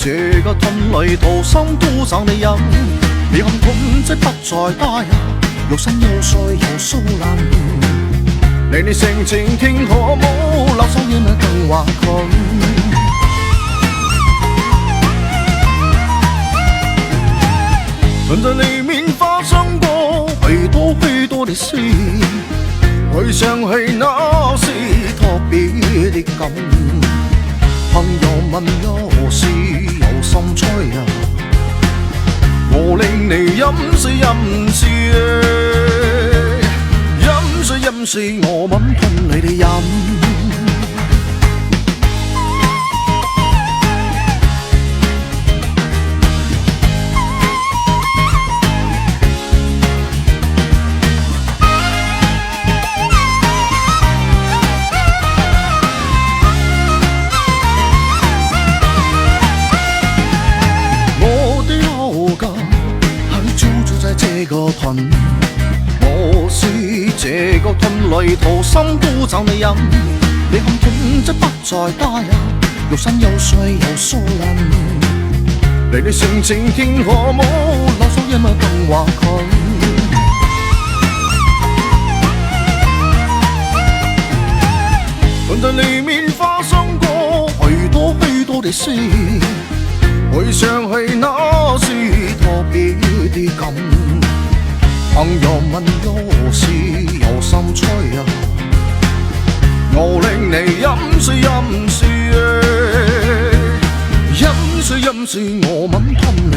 這個吞裏掏心都找你飲，你看痛即不再加入，肉身又碎又酥爛。你性情聽可冇留守夜晚更話佢。曾在裡面發生過許多的事，回想起那是特別的感。朋友問有事有心吹啊，我令你飲水飲水飲水飲水，我吻吞你哋飲。這個吞，我是這個吞裏掏心都找你飲，你看痛即不再加入，肉身又碎又酥爛。你性情天可冇留守夜晚更話佢。曾在裡面發生過許多的事，回想起那是特別的感。朋友問有事有心吹啊，我令你飲水飲水飲水飲水，我吻吞